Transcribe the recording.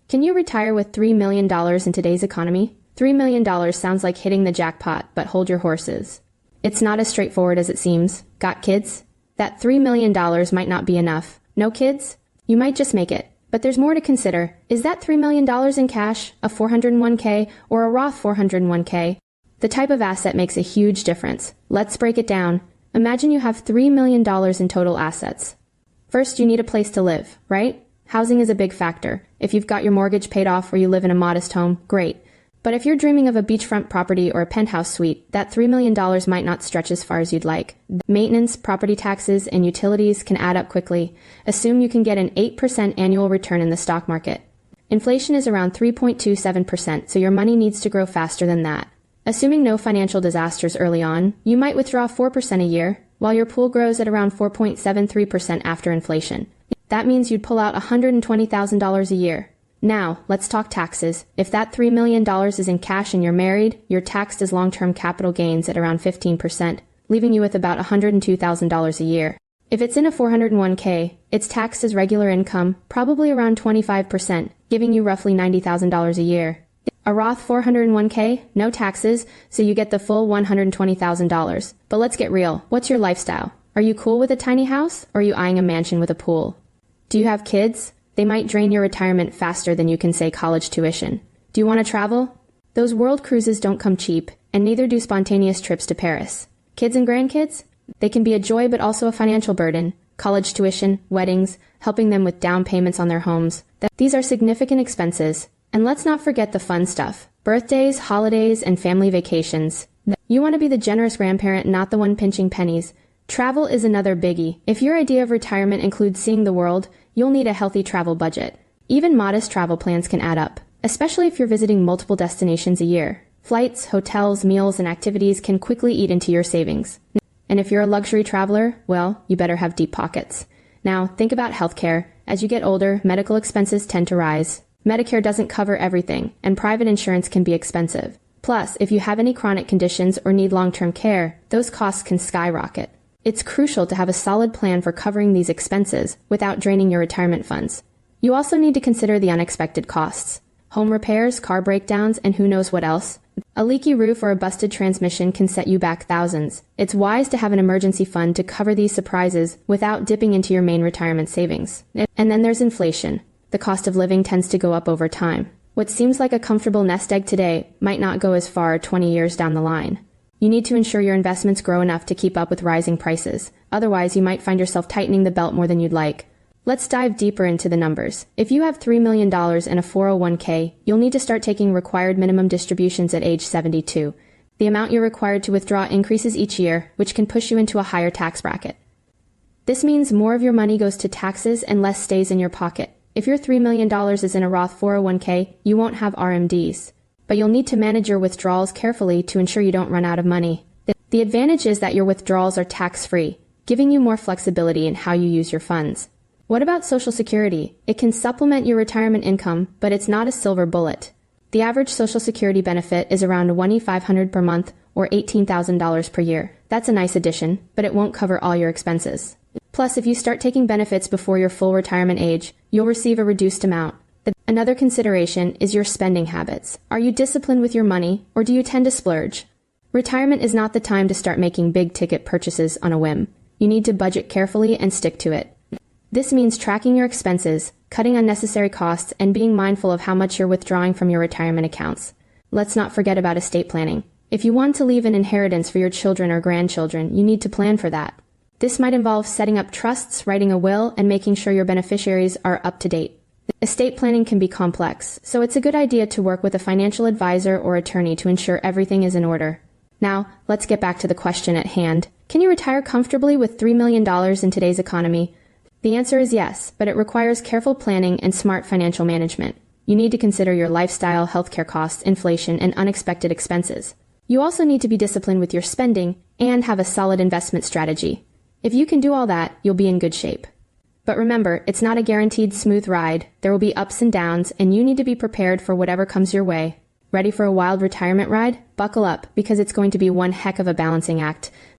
Can you retire with $3 million in today's economy? $3 million sounds like hitting the jackpot, but hold your horses. It's not as straightforward as it seems. Got kids? That $3 million might not be enough. No kids? You might just make it. But there's more to consider. Is that $3 million in cash, a 401k, or a Roth 401k? The type of asset makes a huge difference. Let's break it down. Imagine you have $3 million in total assets. First, you need a place to live, right? Housing is a big factor. If you've got your mortgage paid off or you live in a modest home, great. But if you're dreaming of a beachfront property or a penthouse suite, that $3 million might not stretch as far as you'd like. Maintenance, property taxes, and utilities can add up quickly. Assume you can get an 8% annual return in the stock market. Inflation is around 3.27%, so your money needs to grow faster than that. Assuming no financial disasters early on, you might withdraw 4% a year, while your pool grows at around 4.73% after inflation. That means you'd pull out $120,000 a year. Now, let's talk taxes. If that $3 million is in cash and you're married, you're taxed as long-term capital gains at around 15%, leaving you with about $102,000 a year. If it's in a 401k, it's taxed as regular income, probably around 25%, giving you roughly $90,000 a year. A Roth 401k, no taxes, so you get the full $120,000. But let's get real. What's your lifestyle? Are you cool with a tiny house, or are you eyeing a mansion with a pool? Do you have kids? They might drain your retirement faster than you can say college tuition. Do you want to travel? Those world cruises don't come cheap, and neither do spontaneous trips to Paris. Kids and grandkids? They can be a joy but also a financial burden. College tuition, weddings, helping them with down payments on their homes. These are significant expenses. And let's not forget the fun stuff. Birthdays, holidays, and family vacations. You want to be the generous grandparent, not the one pinching pennies. Travel is another biggie. If your idea of retirement includes seeing the world, you'll need a healthy travel budget. Even modest travel plans can add up, especially if you're visiting multiple destinations a year. Flights, hotels, meals, and activities can quickly eat into your savings. And if you're a luxury traveler, well, you better have deep pockets. Now, think about healthcare. As you get older, medical expenses tend to rise. Medicare doesn't cover everything, and private insurance can be expensive. Plus, if you have any chronic conditions or need long-term care, those costs can skyrocket. It's crucial to have a solid plan for covering these expenses without draining your retirement funds. You also need to consider the unexpected costs. Home repairs, car breakdowns, and who knows what else. A leaky roof or a busted transmission can set you back thousands. It's wise to have an emergency fund to cover these surprises without dipping into your main retirement savings. And then there's inflation. The cost of living tends to go up over time. What seems like a comfortable nest egg today might not go as far 20 years down the line. You need to ensure your investments grow enough to keep up with rising prices. Otherwise, you might find yourself tightening the belt more than you'd like. Let's dive deeper into the numbers. If you have $3 million in a 401k, you'll need to start taking required minimum distributions at age 72. The amount you're required to withdraw increases each year, which can push you into a higher tax bracket. This means more of your money goes to taxes and less stays in your pocket. If your $3 million is in a Roth 401k, you won't have RMDs. But you'll need to manage your withdrawals carefully to ensure you don't run out of money. The advantage is that your withdrawals are tax-free, giving you more flexibility in how you use your funds. What about Social Security? It can supplement your retirement income, but it's not a silver bullet. The average Social Security benefit is around $2,500 per month or $18,000 per year. That's a nice addition, but it won't cover all your expenses. Plus, if you start taking benefits before your full retirement age, you'll receive a reduced amount. Another consideration is your spending habits. Are you disciplined with your money, or do you tend to splurge? Retirement is not the time to start making big-ticket purchases on a whim. You need to budget carefully and stick to it. This means tracking your expenses, cutting unnecessary costs, and being mindful of how much you're withdrawing from your retirement accounts. Let's not forget about estate planning. If you want to leave an inheritance for your children or grandchildren, you need to plan for that. This might involve setting up trusts, writing a will, and making sure your beneficiaries are up to date. Estate planning can be complex, so it's a good idea to work with a financial advisor or attorney to ensure everything is in order. Now, let's get back to the question at hand. Can you retire comfortably with $3 million in today's economy? The answer is yes, but it requires careful planning and smart financial management. You need to consider your lifestyle, healthcare costs, inflation, and unexpected expenses. You also need to be disciplined with your spending and have a solid investment strategy. If you can do all that, you'll be in good shape. But remember, it's not a guaranteed smooth ride. There will be ups and downs, and you need to be prepared for whatever comes your way. Ready for a wild retirement ride? Buckle up, because it's going to be one heck of a balancing act.